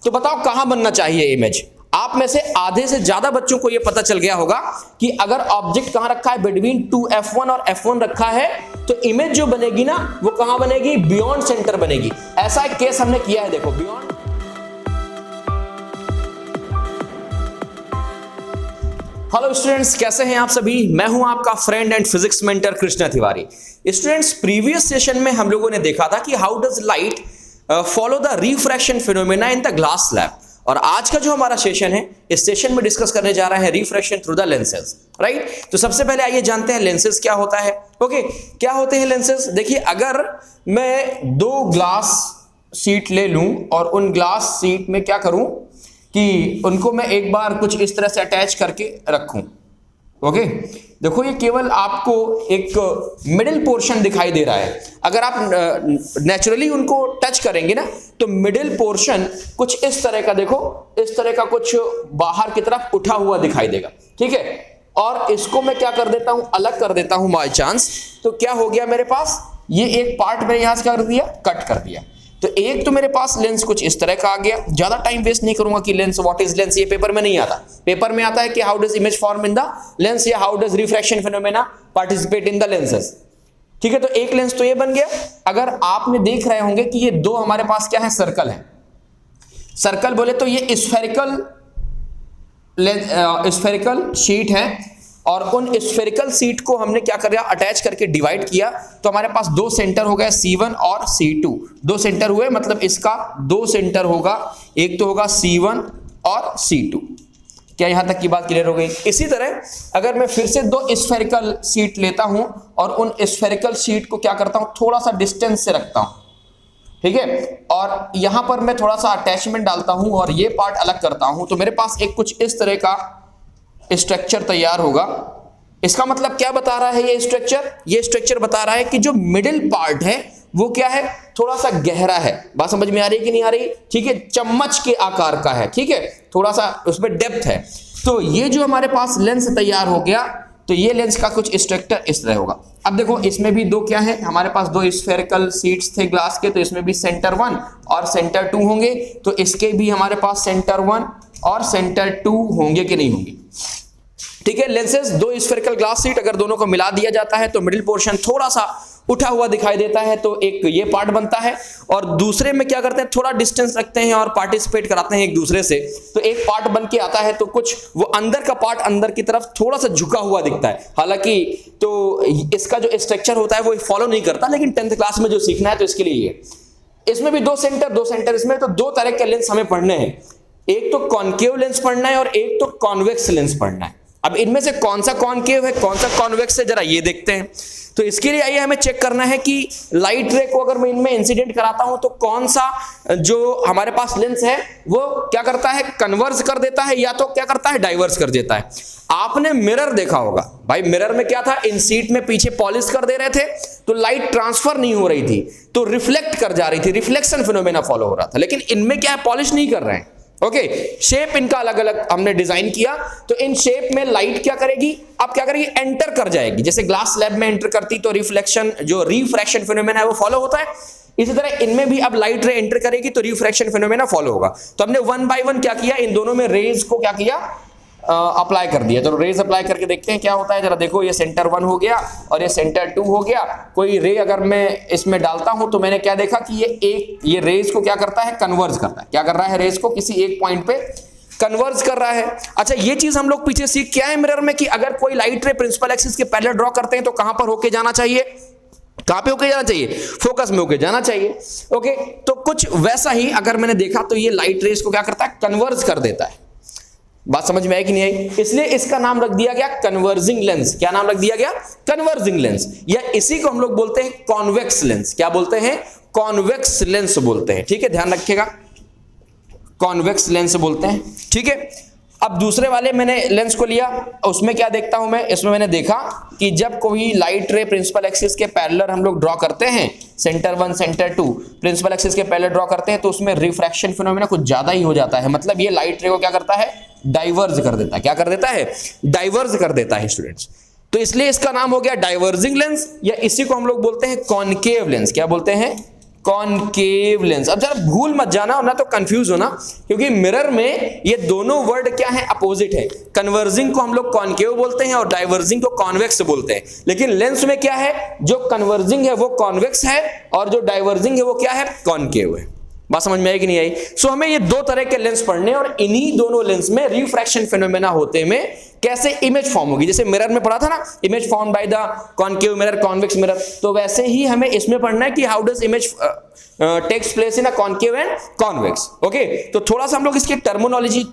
तो बताओ कहां बनना चाहिए इमेज। आप में से आधे से ज्यादा बच्चों को यह पता चल गया होगा कि अगर ऑब्जेक्ट कहां रखा है, बिटवीन 2f1 और f1 रखा है, तो इमेज जो बनेगी ना वो कहां बनेगी, बियॉन्ड सेंटर बनेगी। ऐसा एक केस हमने किया है, देखो बियॉन्ड। हेलो स्टूडेंट्स, कैसे हैं आप सभी। मैं हूं आपका friend and physics mentor Krishna Tiwari. Students, previous session में हम लोगों ने देखा था कि how does light follow the refraction phenomena in the glass slab, और आज का जो हमारा सेशन है, इस सेशन में डिस्कस करने जा रहा है refraction through the lenses, right. तो सबसे पहले आइए जानते हैं लेंसेज क्या होता है। ओके, क्या होते हैं लेंसेज। देखिए, अगर मैं दो ग्लास शीट ले लूं और उन ग्लास शीट में क्या करूं कि उनको मैं एक बार कुछ इस तरह से अटैच करके रखूं। ओके, देखो ये केवल आपको एक मिडिल पोर्शन दिखाई दे रहा है। अगर आप नेचुरली उनको टच करेंगे ना तो मिडिल पोर्शन कुछ इस तरह का, देखो इस तरह का कुछ बाहर की तरफ उठा हुआ दिखाई देगा, ठीक है। और इसको मैं क्या कर देता हूं, अलग कर देता हूं बाय चांस, तो क्या हो गया मेरे पास, ये एक पार्ट मैंने यहां से कर दिया, कट कर दिया। तो एक तो मेरे पास लेंस कुछ इस तरह का आ गया। ज्यादा टाइम वेस्ट नहीं करूंगा कि लेंस, व्हाट इज लेंस, ये पेपर में नहीं आता। पेपर में आता है कि how does image form in the lens या how does refraction phenomena participate in the lenses, ठीक है। तो एक लेंस तो ये बन गया। अगर आपने देख रहे होंगे कि ये दो हमारे पास क्या है, सर्कल है। सर्कल बोले तो ये स्फेरिकल शीट है, और उन स्फेरिकल शीट को हमने क्या कर दिया, अटैच करके डिवाइड किया। तो हमारे पास दो सेंटर हो गए, C1 और C2। दो सेंटर हुए, मतलब इसका दो सेंटर होगा, एक तो होगा C1 और C2। क्या यहां तक की बात क्लियर हो गई। इसी तरह अगर मैं फिर से दो स्फेरिकल शीट लेता हूं और उन स्फेरिकल शीट को क्या करता हूं, थोड़ा सा डिस्टेंस से रखता हूं, ठीक है, और यहां पर मैं थोड़ा सा अटैचमेंट डालता हूं और ये पार्ट अलग करता हूं, तो मेरे पास एक कुछ इस तरह का स्ट्रक्चर तैयार होगा। इसका मतलब क्या बता रहा है ये स्ट्रक्चर, ये स्ट्रक्चर बता रहा है कि जो मिडिल पार्ट है वो क्या है, थोड़ा सा गहरा है। बात समझ में आ रही है कि नहीं आ रही, ठीक है, चम्मच के आकार का है, ठीक है, थोड़ा सा उसमें डेप्थ है। तो ये जो हमारे पास लेंस तैयार हो गया, तो ये लेंस का कुछ स्ट्रक्चर इस तरह होगा। अब देखो इसमें भी दो क्या है, हमारे पास दो स्फेरिकल शीट्स थे ग्लास के, तो इसमें भी सेंटर 1 और सेंटर 2 होंगे। तो इसके भी हमारे पास सेंटर 1 और सेंटर 2 होंगे कि नहीं होंगे, ठीक है। लेंसेज, दो स्फेरिकल ग्लास शीट, अगर दोनों को मिला दिया जाता है तो मिडिल पोर्शन थोड़ा सा उठा हुआ दिखाई देता है, तो एक ये पार्ट बनता है। और दूसरे में क्या करते हैं, थोड़ा डिस्टेंस रखते हैं और पार्टिसिपेट कराते हैं एक दूसरे से, तो एक पार्ट बन के आता है। तो कुछ वो अंदर का पार्ट अंदर की तरफ थोड़ा सा झुका हुआ दिखता है, हालांकि तो इसका जो स्ट्रक्चर होता है वो फॉलो नहीं करता, लेकिन 10th क्लास में जो सीखना है तो इसके लिए ये। इसमें भी दो सेंटर, इसमें तो दो तरह के लेंस हमें पढ़ने हैं, एक तो कॉनकेव लेंस पढ़ना है और एक तो कॉन्वेक्स लेंस पढ़ना है। अब इनमें से कौन सा कॉनकेव है, कौन सा कॉन्वेक्स है, जरा ये देखते हैं। तो इसके लिए आइए हमें चेक करना है कि लाइट रे को अगर मैं इनमें इंसिडेंट कराता हूं तो कौन सा जो हमारे पास लेंस है वो क्या करता है, कन्वर्ज कर देता है, या तो क्या करता है, डाइवर्स कर देता है। आपने मिरर देखा होगा भाई, मिरर में क्या था, इन सीट में पीछे पॉलिश कर दे रहे थे तो लाइट ट्रांसफर नहीं हो रही थी, तो रिफ्लेक्ट कर जा रही थी, रिफ्लेक्शन फिनोमेना फॉलो हो रहा था। लेकिन इनमें क्या है, पॉलिश नहीं कर रहे हैं। ओके, शेप इनका अलग अलग हमने डिजाइन किया, तो इन शेप में लाइट क्या करेगी, अब क्या करेगी, एंटर कर जाएगी। जैसे ग्लास स्लैब में एंटर करती तो रिफ्लेक्शन, जो रिफ्रैक्शन फिनोमेना है वो फॉलो होता है। इसी तरह इनमें भी अब लाइट रे एंटर करेगी तो रिफ्रैक्शन फिनोमेना फॉलो होगा। तो हमने 1 बाय 1 क्या किया, इन दोनों में रेज को क्या किया, अप्लाई कर दिया। तो रेज अप्लाई करके देखते हैं क्या होता है। जरा देखो, ये सेंटर 1 हो गया और ये सेंटर 2 हो गया। कोई रे अगर मैं इसमें डालता हूं तो मैंने क्या देखा कि ये रेज को क्या करता है, कन्वर्ज करता है। क्या कर रहा है, रेज को किसी एक पॉइंट पे कन्वर्ज कर रहा है। अच्छा, ये चीज हम लोग पीछे सीख क्या है मिरर में, कि अगर कोई लाइट रे प्रिंसिपल एक्सिस के पैरेलल ड्रॉ करते हैं तो कहां पर होके जाना चाहिए, कहां पे होके जाना चाहिए, फोकस में होके जाना चाहिए। ओके, तो कुछ वैसा ही अगर मैंने देखा तो ये लाइट रेज को क्या करता है, कन्वर्ज कर देता है। बात समझ में आई कि नहीं आई, इसलिए इसका नाम रख दिया गया कन्वर्जिंग लेंस। क्या नाम रख दिया गया, कन्वर्जिंग लेंस, या इसी को हम लोग बोलते हैं कॉन्वेक्स लेंस। क्या बोलते हैं, कॉन्वेक्स लेंस बोलते हैं, ठीक है, ध्यान रखिएगा, कॉन्वेक्स लेंस बोलते हैं, ठीक है। अब दूसरे वाले मैंने लेंस को लिया, उसमें क्या देखता हूं मैं, इसमें मैंने देखा कि जब कोई लाइट रे प्रिंसिपल एक्सिस के पैरेलल हम लोग ड्रॉ करते हैं, सेंटर 1 सेंटर 2 प्रिंसिपल एक्सिस के पैरेलल ड्रॉ करते हैं, तो उसमें रिफ्रैक्शन फिनोमेना कुछ ज्यादा ही हो जाता है। मतलब ये लाइट रे को क्या करता है, डाइवर्ज कर देता है। क्या कर देता है, डाइवर्ज कर देता है स्टूडेंट्स। तो इसलिए इसका नाम हो गया डाइवर्जिंग लेंस, या इसी को हम लोग बोलते हैं कॉनकेव लेंस। क्या बोलते हैं, कॉनकेव लेंस। अब जरा भूल मत जाना और ना तो कंफ्यूज होना, क्योंकि मिरर में ये दोनों वर्ड क्या है, अपोजिट है। कन्वर्जिंग को हम लोग कॉनकेव बोलते हैं और डाइवर्जिंग को कॉन्वेक्स बोलते हैं, लेकिन लेंस में क्या है, जो कन्वर्जिंग है वो कॉन्वेक्स है और जो डाइवर्जिंग है वो क्या है, कॉनकेव है। बात समझ में आई कि नहीं आई? सो हमें ये दो तरह के लेंस पढ़ने और इन्हीं दोनों लेंस में रिफ्रैक्शन फिनोमेना होते में कैसे इमेज फॉर्म होगी। जैसे मिरर में पढ़ा था ना, image form by the concave mirror, convex mirror, तो वैसे ही हमें इसमें पढ़ना है कि how does image takes place in a concave and convex. Okay, तो थोड़ा सा हम लोग इसकी टर्मिनोलॉजी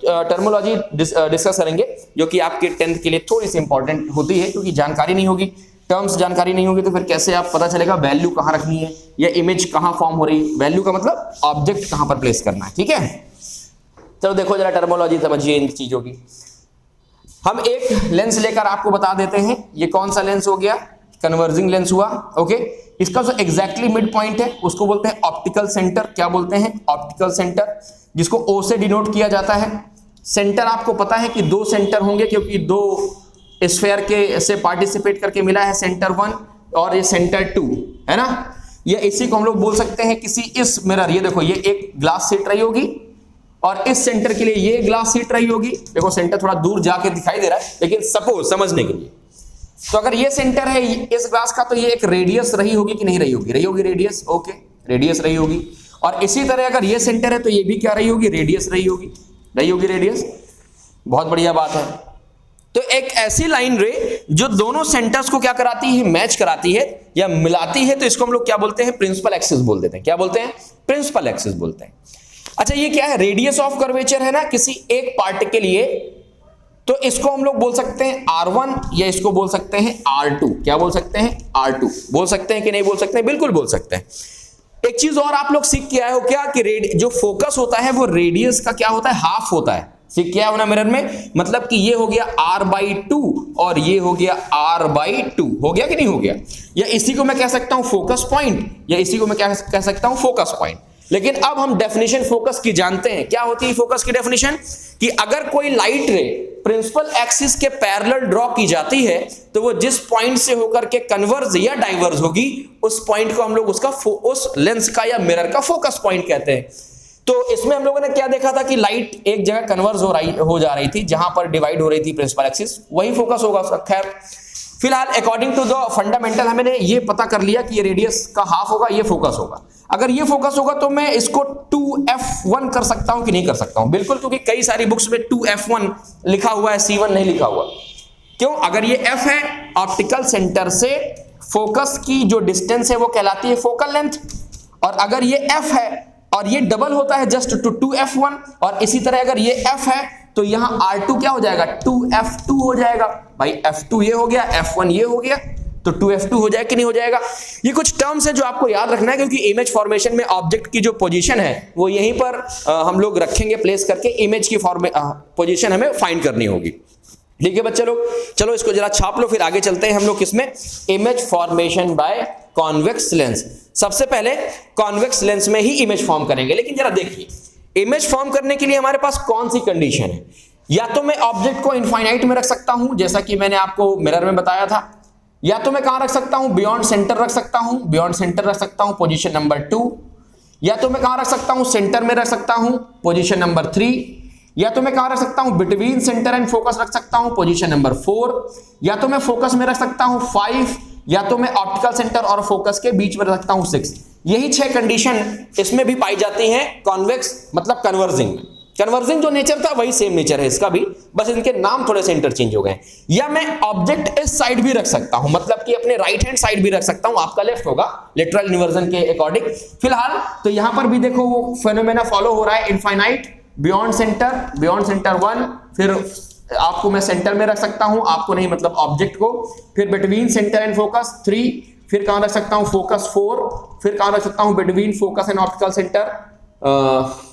डिस्कस करेंगे, जो कि आपके 10th के लिए थोड़ी सी इंपॉर्टेंट होती है, क्योंकि जानकारी नहीं होगी, टर्म्स जानकारी नहीं होगी तो फिर कैसे आप पता चलेगा वैल्यू कहां रखनी है या इमेज कहां फॉर्म हो रही है। वैल्यू का मतलब ऑब्जेक्ट कहां पर प्लेस करना है, ठीक है। चलो देखो जरा टर्मिनोलॉजी समझिए इन चीजों की। हम एक लेंस लेकर आपको बता देते हैं, ये कौन सा लेंस हो गया, कन्वर्जिंग लेंस हुआ। ओके, इसका जो एग्जैक्टली मिड पॉइंट है उसको बोलते हैं ऑप्टिकल सेंटर। क्या बोलते हैं, ऑप्टिकल सेंटर, जिसको O से डिनोट किया जाता है। सेंटर आपको पता है कि दो सेंटर होंगे, क्योंकि दो स्फेयर के से पार्टिसिपेट करके मिला है सेंटर 1 और ये सेंटर 2 है ना। ये इसी को हम लोग बोल सकते हैं किसी इस मिरर, ये देखो ये एक ग्लास शीट रही होगी और इस सेंटर के लिए ये ग्लास शीट रही होगी। देखो सेंटर थोड़ा दूर जाके दिखाई दे रहा है, लेकिन सपोज समझने के लिए, तो अगर ये सेंटर है इस ग्लास का, तो ये एक रेडियस रही होगी कि नहीं रही होगी, रही होगी रेडियस। ओके, रेडियस रही होगी। और इसी तरह अगर ये सेंटर है तो ये भी क्या रही होगी, रेडियस रही होगी, रही होगी रेडियस। बहुत बढ़िया बात है। तो एक ऐसी लाइन रे जो दोनों सेंटर्स को क्या कराती है, मैच कराती है या मिलाती है, तो इसको हम लोग क्या बोलते हैं, प्रिंसिपल एक्सिस बोल देते हैं। क्या बोलते हैं, प्रिंसिपल एक्सिस बोलते हैं। अच्छा, ये क्या है, रेडियस ऑफ कर्वेचर है ना किसी एक पार्ट के लिए, तो इसको हम लोग बोल सकते हैं R1 या इसको बोल सकते हैं R2। क्या बोल सकते हैं, R2 बोल सकते हैं कि नहीं बोल सकते हैं, बिल्कुल बोल सकते हैं। एक चीज और आप लोग सीख के आए हो क्या, कि जो फोकस होता है वो रेडियस का क्या होता है, हाफ होता है। सीख क्या होना मिरर में, मतलब कि ये हो गया R/2 और ये हो गया R/2, हो गया कि नहीं हो गया। या इसी को मैं कह सकता हूं फोकस पॉइंट, या इसी को मैं क्या कह सकता हूं, फोकस पॉइंट। लेकिन अब हम डेफिनेशन फोकस की जानते हैं। क्या होती है फोकस की डेफिनेशन, कि अगर कोई लाइट रे प्रिंसिपल एक्सिस के पैरेलल ड्रॉ की जाती है, तो वो जिस पॉइंट से होकर के कन्वर्ज या डाइवर्ज होगी, उस पॉइंट को हम लोग उस लेंस का या मिरर का फोकस पॉइंट कहते हैं। तो इसमें हम लोगों ने क्या देखा था कि लाइट एक जगह कन्वर्ज हो जा रही थी, जहां पर डिवाइड हो रही थी प्रिंसिपल एक्सिस, वही फोकस होगा उसका। खैर फिलहाल अकॉर्डिंग टू द फंडामेंटल हमने ये पता कर लिया कि ये रेडियस का हाफ होगा, ये फोकस होगा। अगर ये फोकस होगा तो मैं इसको 2f1 कर सकता हूं कि नहीं कर सकता हूं, बिल्कुल, क्योंकि कई सारी बुक्स में 2f1 लिखा हुआ है, C1 नहीं लिखा हुआ। क्यों, अगर ये f है, ऑप्टिकल सेंटर से फोकस की जो डिस्टेंस है वो कहलाती है फोकल लेंथ, और अगर ये f है और ये डबल होता है जस्ट टू 2f1, और इसी तरह अगर ये f है तो यहां R2 क्या हो जाएगा, 2f2 हो जाएगा। भाई f2 ये हो गया, f1 ये हो गया, तो 2f2 हो जाएगा कि नहीं हो जाएगा। ये कुछ टर्म्स है जो आपको याद रखना है, क्योंकि इमेज फॉर्मेशन में ऑब्जेक्ट की जो पोजीशन है वो यहीं पर हम लोग रखेंगे प्लेस करके, इमेज की पोजीशन हमें फाइंड करनी होगी। ठीक है बच्चे लोग, चलो इसको जरा छाप लो, फिर आगे चलते हैं हम लोग किसमें, image formation by convex lens. सबसे पहले कॉन्वेक्स लेंस में ही इमेज फॉर्म करेंगे, लेकिन जरा देखिए इमेज फॉर्म करने के लिए हमारे पास कौन सी कंडीशन है। या तो मैं ऑब्जेक्ट को इनफाइनाइट में रख सकता हूं, जैसा कि मैंने आपको मिरर में बताया था, या तो मैं कहां रख सकता हूं, बियॉन्ड सेंटर रख सकता हूं, बियॉन्ड सेंटर रख सकता हूं पोजीशन नंबर 2, या तो मैं कहां रख सकता हूं, सेंटर में रख सकता हूं पोजीशन नंबर 3, या तो मैं कहां रख सकता हूं, बिटवीन सेंटर एंड फोकस रख सकता हूं पोजीशन नंबर 4, या तो मैं फोकस में रख सकता हूं 5, या तो मैं ऑप्टिकल सेंटर और फोकस के बीच में रख सकता हूं 6। यही 6 कंडीशन इसमें भी पाई जाती हैं कॉन्वेक्स मतलब कन्वर्जिंग में। कन्वर्जिंग जो नेचर था वही सेम नेचर है इसका भी, बस इनके नाम थोड़े से इंटरचेंज हो गए। या मैं ऑब्जेक्ट इस साइड भी रख सकता हूं, मतलब कि अपने राइट हैंड साइड भी रख सकता हूं, आपका लेफ्ट होगा लेटरल इन्वर्जन के अकॉर्डिंग। फिलहाल तो यहां पर भी देखो वो फेनोमेना फॉलो हो रहा है, इनफाइनाइट, बियॉन्ड सेंटर 1, फिर आपको मैं सेंटर में रख सकता हूं, आपको नहीं मतलब ऑब्जेक्ट को, फिर बिटवीन सेंटर एंड फोकस 3, फिर कहां रख सकता हूं फोकस 4, फिर कहां रख सकता हूं between focus and optical centre.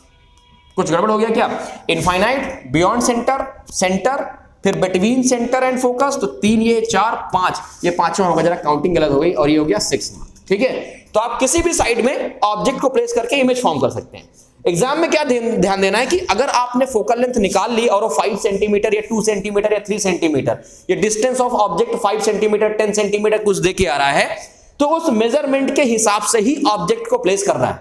कुछ गड़बड़ हो गया क्या, इनफाइनाइट, बियॉन्ड सेंटर, फिर बिटवीन सेंटर एंड फोकस, तो 3 ये 4 5, ये पांचवा होगा, जरा काउंटिंग गलत हो गई, और ये हो गया 6 मार्क। ठीक है, तो आप किसी भी साइड में ऑब्जेक्ट को प्लेस करके इमेज फॉर्म कर सकते हैं। एग्जाम में क्या ध्यान देना है कि अगर आपने फोकल लेंथ निकाल ली और वो 5 सेंटीमीटर या 2 सेंटीमीटर या 3 सेंटीमीटर, ये distance of object 5 centimetre 10 centimetre कुछ दे के आ रहा है, तो उस मेजरमेंट के हिसाब से ही ऑब्जेक्ट को प्लेस करना है,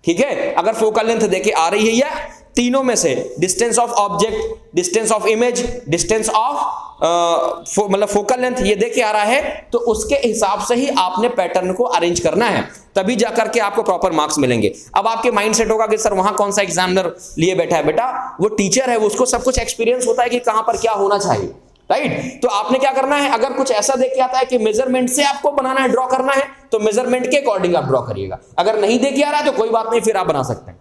ठीक है। अगर फोकल लेंथ देके आ रही है या तीनों में से distance of object, distance of image, distance of मतलब फोकल लेंथ ये देके आ रहा है, तो उसके हिसाब से ही आपने पैटर्न को अरेंज करना है, तभी जाकर के आपको प्रॉपर मार्क्स मिलेंगे। अब आपके माइंड सेट होगा कि सर वहां कौन सा एग्जामिनर लिए बैठा है, बेटा वो टीचर है, उसको सब कुछ एक्सपीरियंस होता है कि कहां पर क्या होना चाहिए, राइट। तो आपने क्या करना है, अगर कुछ ऐसा देख के आता है कि मेजरमेंट से आपको बनाना है, ड्रॉ करना है, तो मेजरमेंट के अकॉर्डिंग आप ड्रॉ करिएगा। अगर नहीं देख के आ रहा है तो कोई बात नहीं, फिर आप बना सकते हैं,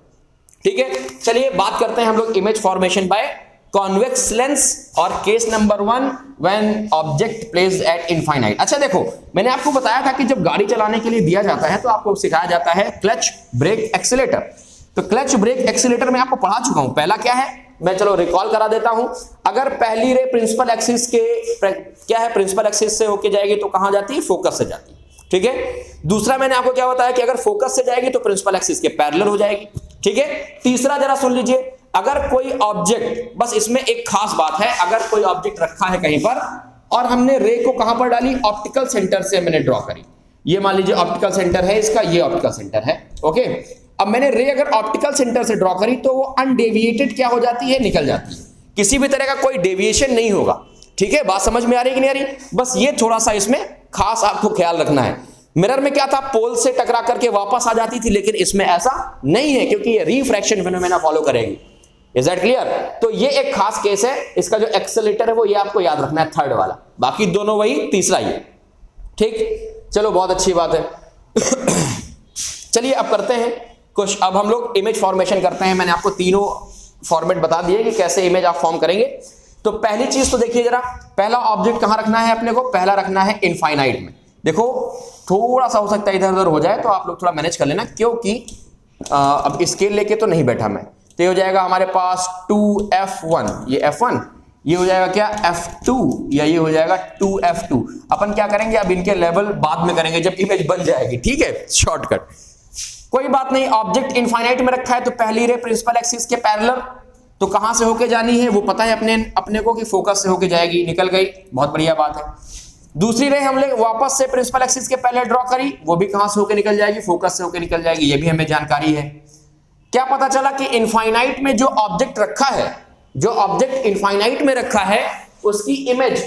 ठीक है। चलिए बात करते हैं हम लोग image formation by convex lens और case number 1 when object placed at infinite. अच्छा देखो, मैंने आपको बताया था कि जब गाड़ी चलाने के लिए दिया जाता है तो आपको सिखाया जाता है क्लच, ब्रेक, एक्सीलेटर। तो क्लच, ब्रेक, एक्सीलेटर मैं आपको पढ़ा चुका हूं। पहला क्या है, मैं चलो रिकॉल करा देता हूं। अगर पहली रे प्रिंसिपल एक्सिस के क्या है, प्रिंसिपल एक्सिस से होके जाएगी तो कहां जाती है, फोकस से जाती है, ठीक है। दूसरा मैंने आपको क्या बताया कि अगर फोकस से जाएगी तो प्रिंसिपल एक्सिस के पैरेलल हो जाएगी, ठीक है। तीसरा जरा सुन लीजिए, अगर कोई ऑब्जेक्ट, बस इसमें एक खास बात है, अगर कोई ऑब्जेक्ट रखा है कहीं पर और हमने रे को कहां पर डाली, ऑप्टिकल सेंटर से मैंने ड्रॉ करी, ये मान लीजिए ऑप्टिकल सेंटर है इसका, ये ऑप्टिकल सेंटर है, ओके। अब मैंने रे अगर ऑप्टिकल सेंटर से ड्रॉ करी तो वो अनडेविएटेड क्या हो जाती है, निकल जाती है, किसी भी तरह का कोई डेविएशन नहीं होगा, ठीक है। बात समझ में आ रही कि नहीं आ रही, बस ये थोड़ा सा इसमें खास आपको ख्याल रखना है। मिरर में क्या था, पोल से टकरा करके वापस आ जाती थी, लेकिन इसमें ऐसा नहीं है क्योंकि ये रिफ्रैक्शन फिनोमेना फॉलो करेगी। Is that clear? तो ये एक खास केस है, इसका जो एक्सेलेरेटर है वो ये आपको याद रखना है, थर्ड वाला, बाकी दोनों वही, तीसरा ये, ठीक। चलो बहुत अच्छी बात है। चलिए अब करते हैं कुछ, अब हम लोग इमेज फॉर्मेशन करते हैं। मैंने आपको तीनों फॉर्मेट बता दिए कि कैसे इमेज आप फॉर्म करेंगे। तो पहली चीज तो देखिए जरा, पहला ऑब्जेक्ट कहां रखना है अपने को, पहला रखना है इनफाइनाइट में। देखो थोड़ा सा हो सकता है इधर उधर हो जाए तो आप लोग थोड़ा मैनेज कर लेना, क्योंकि अब स्केल लेके तो नहीं बैठा मैं। तो ये हो जाएगा हमारे पास 2f1, ये f1, ये हो जाएगा क्या f2, या ये हो जाएगा 2f2। अपन क्या करेंगे, अब इनके लेवल बाद में करेंगे जब इमेज बन जाएगी, ठीक है, शॉर्टकट, कोई बात नहीं। ऑब्जेक्ट इनफाइनाइट में रखा है तो पहली रे प्रिंसिपल एक्सिस के पैरेलल, तो कहां से होके जानी है वो पता है अपने को कि फोकस से होके जाएगी, निकल गई, बहुत बढ़िया बात है। दूसरी रे हमने वापस से प्रिंसिपल एक्सिस के पहले ड्रॉ करी, वो भी कहां से होके निकल जाएगी, फोकस से होके निकल जाएगी, ये भी हमें जानकारी है। क्या पता चला कि इनफाइनाइट में जो ऑब्जेक्ट रखा है, जो ऑब्जेक्ट इनफाइनाइट में रखा है, उसकी इमेज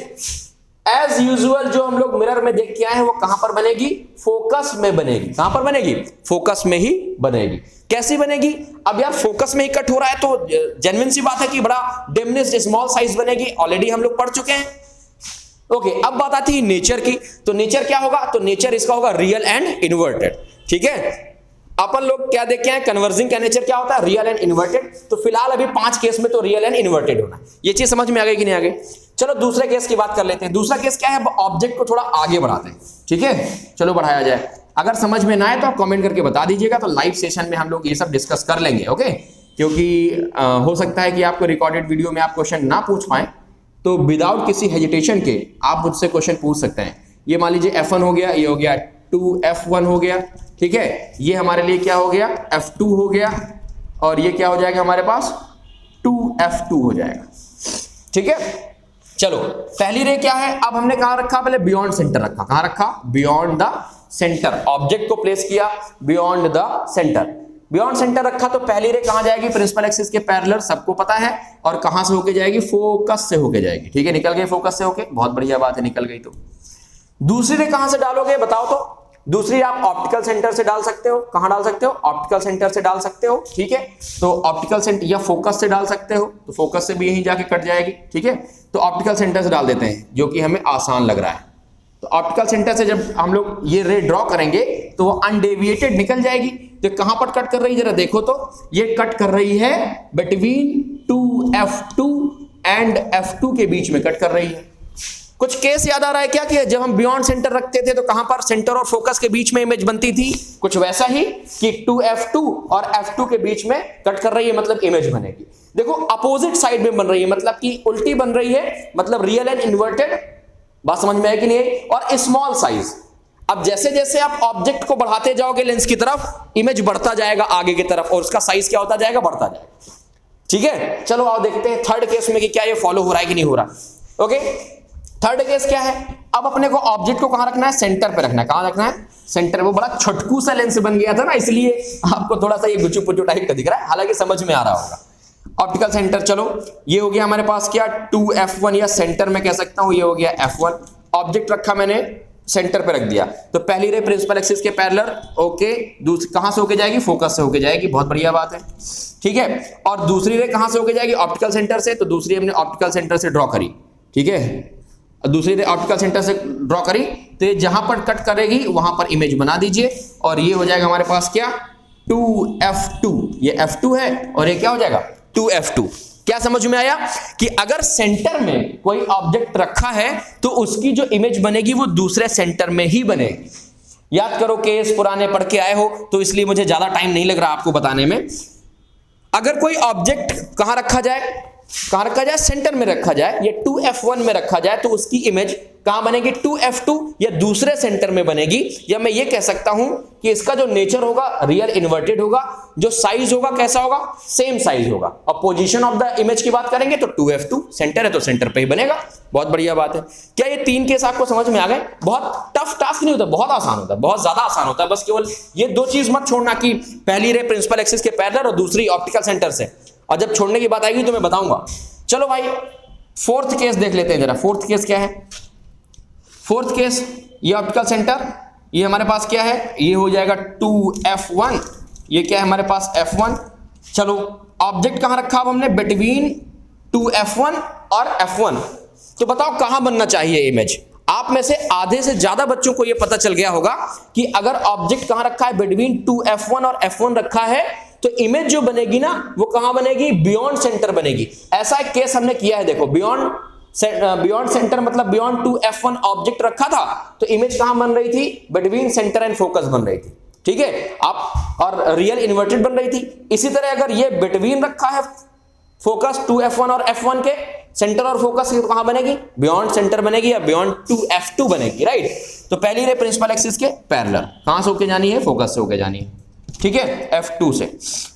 एज यूजुअल जो हम लोग मिरर में देख के आए हैं वो कहां पर बनेगी, फोकस में बनेगी। कहां पर बनेगी, फोकस में ही बनेगी। कैसी बनेगी, अब यार फोकस में ही कट हो रहा है तो जेन्युइन सी बात है कि बड़ा डिमिनिश्ड स्मॉल साइज बनेगी, ऑलरेडी हम लोग पढ़ चुके हैं, ओके। अब बात आती है नेचर की, तो नेचर क्या होगा, तो नेचर इसका होगा रियल एंड इन्वर्टेड, ठीक है। अपन लोग क्या देख के हैं, कन्वर्जिंग का नेचर क्या होता है, रियल एंड इन्वर्टेड। तो फिलहाल अभी 5 केस में तो रियल एंड इन्वर्टेड होना, ये चीज समझ में आ गई कि नहीं आ गई। चलो दूसरे केस की बात कर लेते हैं। दूसरा केस क्या है, ऑब्जेक्ट को थोड़ा आगे बढ़ाते हैं, ठीक है, चलो बढ़ाया जाए। अगर समझ में ना आए तो आप कमेंट करके बता दीजिएगा, तो लाइव सेशन में हम लोग ये सब डिस्कस कर लेंगे, ओके। क्योंकि हो सकता है कि आपको रिकॉर्डेड वीडियो में आप क्वेश्चन ना पूछ पाए, तो विदाउट किसी हेजिटेशन के आप मुझसे क्वेश्चन पूछ सकते हैं। ये मान लीजिए f1 हो गया, ये हो गया 2f1 हो गया, ठीक है, ये हमारे लिए क्या हो गया, f2 हो गया, और ये क्या हो जाएगा हमारे पास 2f2 हो जाएगा, ठीक है। चलो पहली रे क्या है, अब हमने कहां रखा, पहले बियॉन्ड सेंटर रखा, कहां रखा, बियॉन्ड द सेंटर, ऑब्जेक्ट को प्लेस किया beyond the centre. Beyond centre रखा तो पहली रे कहां जाएगी, प्रिंसिपल एक्सिस के पैरेलल, सबको पता है, और कहां से होके जाएगी, फोकस से होके जाएगी, ठीक है, निकल गई फोकस से होके, बहुत बढ़िया बात है, निकल गई। तो दूसरी रे कहां से डालोगे बताओ, तो दूसरी आप ऑप्टिकल सेंटर से डाल सकते हो, कहां डाल सकते हो, ऑप्टिकल सेंटर से डाल सकते हो, ठीक है। तो ऑप्टिकल सेंटर या फोकस से डाल सकते हो, तो फोकस से भी यहीं जाके कट जाएगी, ठीक है। तो ऑप्टिकल सेंटर से डाल देते हैं, जो कि हमें आसान लग रहा है। तो ऑप्टिकल सेंटर से जब हम लोग ये रे ड्रॉ करेंगे तो वो अनडेविएटेड निकल जाएगी। तो कहां पर कट कर रही है, जरा देखो तो, ये कट कर रही है बिटवीन 2f2 एंड f2 के बीच में कट कर रही है। कुछ केस याद आ रहा है क्या कि जब हम बियॉन्ड सेंटर रखते थे तो कहां पर सेंटर और फोकस के बीच में इमेज बनती थी, कुछ वैसा ही कि 2f2 और f2 के बीच में कट कर रही है, मतलब इमेज बनेगी। देखो अपोजिट साइड में बन रही है, मतलब कि उल्टी बन रही है, मतलब रियल एंड इन्वर्टेड, बात समझ में आई कि नहीं, और स्मॉल साइज। अब जैसे जैसे आप ऑब्जेक्ट को बढ़ाते जाओगे लेंस की तरफ, इमेज बढ़ता जाएगा आगे की तरफ, और उसका साइज क्या होता जाएगा, बढ़ता जाएगा, ठीक है। चलो आओ देखते हैं थर्ड केस में कि क्या ये फॉलो हो रहा है कि नहीं हो रहा, ओके। थर्ड केस क्या है, अब अपने को ऑब्जेक्ट को कहां रखना है, सेंटर पे रखना है। कहां रखना है, सेंटर। वो बड़ा छटकू सा लेंस बन गया था ना, इसलिए आपको थोड़ा सा ये गुचू पुचू टाइप का दिख रहा है, हालांकि समझ में आ रहा होगा। ऑप्टिकल सेंटर, चलो ये हो गया हमारे पास क्या 2f1, या सेंटर में कह सकता हूं, ये हो गया f1। ऑब्जेक्ट रखा मैंने, सेंटर पे रख दिया, तो पहली रे प्रिंसिपल एक्सिस के पैरेलल, ओके। दूसरी कहां से होके जाएगी, फोकस से होके जाएगी, बहुत बढ़िया बात है, ठीक है। और दूसरी रे कहां से होके जाएगी, ऑप्टिकल सेंटर से, तो दूसरी हमने ऑप्टिकल सेंटर से ड्रॉ करी, ठीक है। दूसरी रे ऑप्टिकल सेंटर से ड्रॉ करी, तो ये जहां पर कट करेगी वहां पर इमेज बना दीजिए, और ये हो जाएगा हमारे पास क्या 2f2, ये f2 है, और ये क्या हो जाएगा 2f2। क्या समझ में आया कि अगर सेंटर में कोई ऑब्जेक्ट रखा है तो उसकी जो इमेज बनेगी वो दूसरे सेंटर में ही बनेगी। याद करो, केस पुराने पढ़ के आए हो, तो इसलिए मुझे ज्यादा टाइम नहीं लग रहा आपको बताने में। अगर कोई ऑब्जेक्ट कहां रखा जाए, कहां रखा जाए, सेंटर में रखा जाए, या 2f1 में रखा जाए, तो उसकी इमेज कहां बनेगी, 2f2 या दूसरे सेंटर में बनेगी। या मैं ये कह सकता हूं कि इसका जो नेचर होगा रियल इन्वर्टेड होगा, जो साइज होगा कैसा होगा, सेम साइज होगा। और पोजीशन ऑफ द इमेज की बात करेंगे तो 2f2, सेंटर है तो सेंटर पे ही बनेगा। बहुत बढ़िया बात है। क्या ये 3 केस आपको समझ में आ गए? बहुत टफ टास्क नहीं होता, बहुत आसान होता है, बहुत ज्यादा आसान होता है। बस केवल ये 2 चीज मत छोड़ना कि पहली रे प्रिंसिपल एक्सिस के पैरेलल और दूसरी ऑप्टिकल सेंटर से, और जब छोड़ने की बात आएगी तो मैं बताऊंगा। चलो भाई 4th केस देख लेते हैं जरा। 4th केस क्या है, 4th केस, ये ऑप्टिकल सेंटर, ये हमारे पास क्या है, ये हो जाएगा 2f1, ये क्या है हमारे पास f1। चलो ऑब्जेक्ट कहां रखा अब हमने, बिटवीन 2f1 और f1। तो बताओ कहां बनना चाहिए इमेज। आप में से आधे से ज्यादा बच्चों को यह पता चल गया होगा कि अगर ऑब्जेक्ट कहां रखा है, बिटवीन 2f1 और f1 रखा है, तो इमेज जो बनेगी ना वो कहां बनेगी, बियॉन्ड सेंटर बनेगी। ऐसा एक केस हमने किया है, देखो बियॉन्ड सेंटर मतलब बियॉन्ड 2f1 ऑब्जेक्ट रखा था, तो इमेज कहां बन रही थी, बिटवीन सेंटर एंड फोकस बन रही थी, ठीक है। आप और रियल इन्वर्टेड बन रही थी। इसी तरह अगर ये बिटवीन रखा है फोकस 2f1 और f1 के, सेंटर और फोकस तो कहां बनेगी, बियॉन्ड सेंटर बनेगी या बियॉन्ड 2f2 बनेगी, राइट। तो पहली रे प्रिंसिपल एक्सिस के पैरेलल कहां से होके जानी है, फोकस से होके जानी है, ठीक है, f2 से।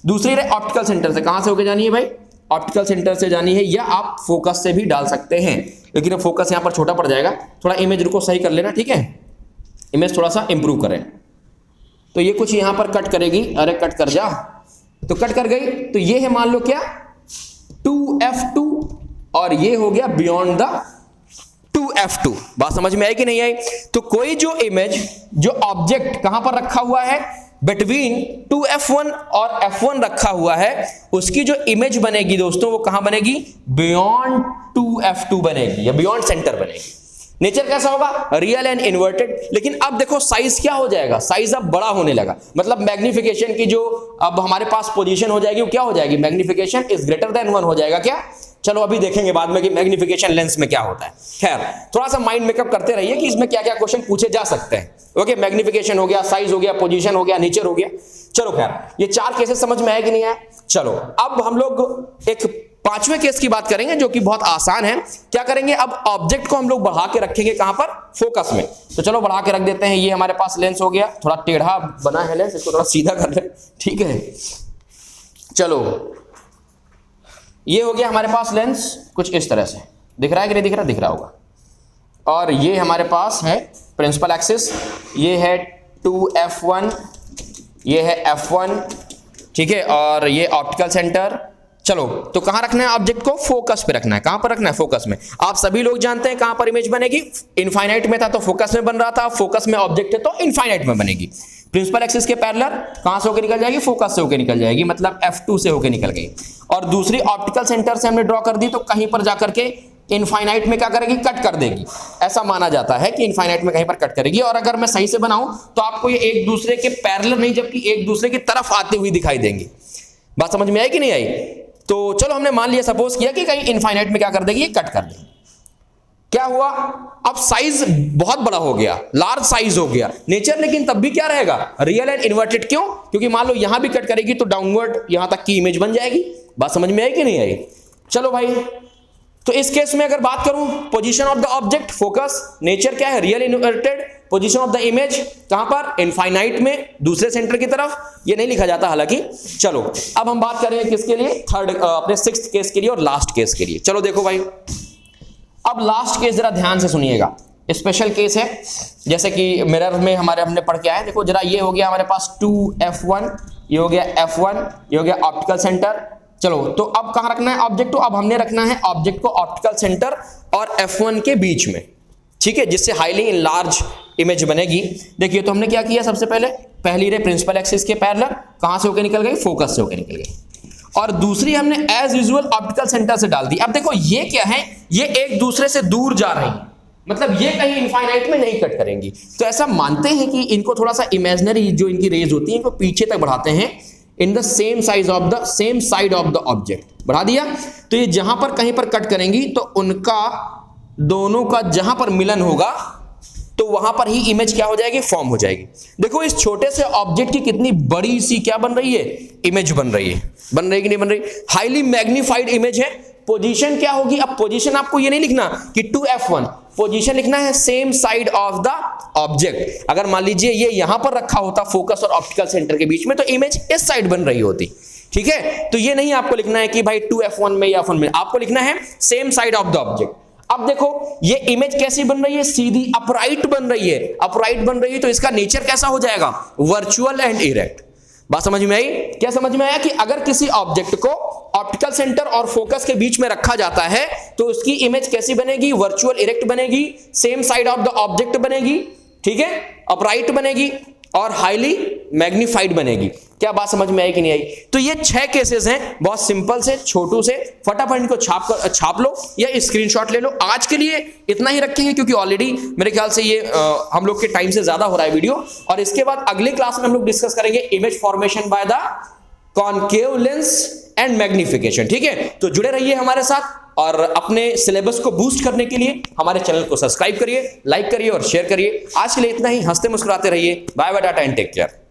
दूसरी रे ऑप्टिकल सेंटर से, कहां से होके जानी है भाई, ऑप्टिकल सेंटर से जानी है, या आप फोकस से भी डाल सकते हैं, लेकिन अब फोकस यहां पर छोटा पड़ जाएगा। थोड़ा इमेज रुको सही कर लेना, ठीक है, इमेज थोड़ा सा इंप्रूव करें। तो ये कुछ यहां पर कट करेगी, अरे कट कर जा, तो कट कर गई। तो ये है मान लो क्या 2f2, और ये हो गया बियॉन्ड द 2f2। बात समझ में आई कि नहीं आई? तो कोई जो इमेज, जो ऑब्जेक्ट कहां पर रखा हुआ है, बिटवीन 2f1 और f1 रखा हुआ है, उसकी जो इमेज बनेगी दोस्तों वो कहां बनेगी, बियॉन्ड 2f2 बनेगी या बियॉन्ड सेंटर बनेगी। नेचर कैसा होगा, रियल एंड इन्वर्टेड। लेकिन अब देखो साइज क्या हो जाएगा, साइज अब बड़ा होने लगा, मतलब मैग्निफिकेशन की जो अब हमारे पास पोजीशन हो जाएगी वो क्या हो जाएगी, मैग्निफिकेशन इज ग्रेटर देन 1 हो जाएगा। क्या, चलो अभी देखेंगे बाद में कि मैग्निफिकेशन लेंस में क्या होता है। खैर थोड़ा सा माइंड मेकअप करते रहिए कि इसमें क्या क्या क्वेश्चन पूछे जा सकते हैं। ओके, मैग्निफिकेशन हो गया, साइज हो गया, पोजीशन हो गया, नेचर हो गया। चलो खैर ये 4 केसेस समझ में आए कि नहीं आए? चलो अब हम लोग एक 5वें केस की बात करेंगे जो कि बहुत आसान है। क्या करेंगे, अब ऑब्जेक्ट को हम लोग बढ़ा के रखेंगे कहां पर, फोकस में। तो चलो बढ़ा के रख देते हैं। ये हमारे पास लेंस हो गया, थोड़ा टेढ़ा बना है लेंस, इसको थोड़ा सीधा कर ले, ठीक है। चलो ये हो गया हमारे पास लेंस, कुछ इस तरह से दिख रहा है कि नहीं दिख रहा, दिख रहा होगा। और ये हमारे पास है प्रिंसिपल एक्सिस, ये है 2f1, ये है f1, ठीक है, और ये ऑप्टिकल सेंटर। चलो तो कहां रखना है ऑब्जेक्ट को, फोकस पे रखना है। कहां पर रखना है, फोकस में। आप सभी लोग जानते हैं कहां पर इमेज बनेगी, इनफाइनाइट में था तो फोकस में बन रहा था, फोकस में ऑब्जेक्ट है तो इनफाइनाइट में बनेगी। प्रिंसिपल एक्सिस के पैरेलल कहां से होकर निकल जाएगी, फोकस से होकर निकल जाएगी, मतलब f2 से होकर निकल गई। और दूसरी ऑप्टिकल सेंटर से हमने ड्रॉ कर दी, तो कहीं पर जाकर के इनफाइनाइट में क्या करेगी, कट कर देगी। ऐसा माना जाता है कि इनफाइनाइट में कहीं पर कट करेगी। और अगर मैं सही से बनाऊं तो आपको ये एक दूसरे के पैरेलल नहीं, जबकि एक दूसरे की तरफ आती हुई दिखाई देंगी। बात समझ में आई कि नहीं आई? तो चलो हमने मान लिया, सपोज किया कि कहीं इनफाइनाइट में क्या कर देगी, कट कर देगी। क्या हुआ, अब साइज बहुत बड़ा हो गया, लार्ज साइज हो गया। नेचर लेकिन तब भी क्या रहेगा, रियल एंड इन्वर्टेड। क्यों? क्योंकि मान लो यहां भी कट करेगी तो डाउनवर्ड यहां तक की इमेज बन जाएगी। बात समझ में आई कि नहीं आई? चलो भाई, तो इस केस में अगर बात करूं, position of the object focus, nature क्या है, real inverted. Position of the image कहां पर, इनफाइनाइट में, दूसरे सेंटर की तरफ। ये नहीं लिखा जाता हालांकि। चलो अब हम बात करेंगे किसके लिए, अपने 6th केस के लिए और लास्ट केस के लिए। चलो देखो भाई, अब लास्ट केस जरा ध्यान से सुनिएगा। स्पेशल केस है, जैसे कि मिरर में हमारे हमने पढ़ के आए। देखो जरा, ये हो गया हमारे पास 2f1, ये हो गया f1, ये हो गया ऑप्टिकल सेंटर। चलो तो अब कहां रखना है ऑब्जेक्ट को? अब हमने रखना है ऑब्जेक्ट को ऑप्टिकल सेंटर और f1 के बीच में, ठीक है, जिससे हाईली इनलार्ज इमेज बनेगी। देखिए तो हमने क्या किया, सबसे पहले पहली रे प्रिंसिपल एक्सिस के पैरेलल कहां से होकर निकल गई? फोकस से होकर निकल गई, और दूसरी हमने एज यूजुअल ऑप्टिकल सेंटर से डाल दी। अब देखो ये क्या है, ये एक दूसरे से दूर जा रही हैं, मतलब ये कहीं इनफाइनाइट में नहीं कट करेंगी। तो ऐसा मानते हैं कि इनको थोड़ा सा इमेजिनरी जो इनकी रेज होती है इनको पीछे तक बढ़ाते हैं, in the same side of the object बढ़ा दिया। तो ये जहां पर कहीं पर कट करेंगी तो उनका दोनों का जहां पर मिलन होगा तो वहां पर ही इमेज क्या हो जाएगी? फॉर्म हो जाएगी। देखो इस छोटे से ऑब्जेक्ट की कितनी बड़ी सी क्या बन रही है? इमेज बन रही है। बन रही कि नहीं बन रही? हाईली मैग्नीफाइड इमेज है। पोजीशन क्या होगी? अब पोजीशन आपको ये नहीं लिखना कि 2f1, पोजीशन लिखना है same side of the object. अगर मान लीजिए ये यहां पर रखा होता फोकस और ऑप्टिकल सेंटर के बीच में, तो इमेज इस साइड बन रही होती, ठीक है। तो ये नहीं आपको लिखना है कि भाई 2f1 में या f1 में, आपको लिखना है same side of the object. अब देखो ये इमेज कैसी बन रही है? सीधी अपराइट बन रही है। अपराइट बन रही है तो इसका नेचर कैसा हो जाएगा? Virtual and erect. बात समझ में आई? क्या समझ में आया कि अगर किसी ऑब्जेक्ट को ऑप्टिकल सेंटर और फोकस के बीच में रखा जाता है तो उसकी इमेज कैसी बनेगी? वर्चुअल इरेक्ट बनेगी, same side of the object बनेगी, ठीक है, अपराइट बनेगी और हाईली मैग्नीफाइड बनेगी। क्या बात समझ में आई कि नहीं आई? तो ये 6 केसेस हैं, बहुत सिंपल से, छोटू से। फटाफट इनको छाप लो या स्क्रीनशॉट ले लो। आज के लिए इतना ही रखेंगे क्योंकि ऑलरेडी मेरे ख्याल से ये हम लोग के टाइम से ज्यादा हो रहा है वीडियो। और इसके बाद अगले क्लास में हम लोग डिस्कस करेंगे image formation bye the concave lens and magnification, ठीक है। तो जुड़े रहिए हमारे साथ और अपने सिलेबस को बूस्ट करने के लिए हमारे चैनल को सब्सक्राइब करिए, लाइक करिए और शेयर करिए। आज के लिए इतना ही। हंसते मुस्कुराते रहिए। Bye bye, tata and take care.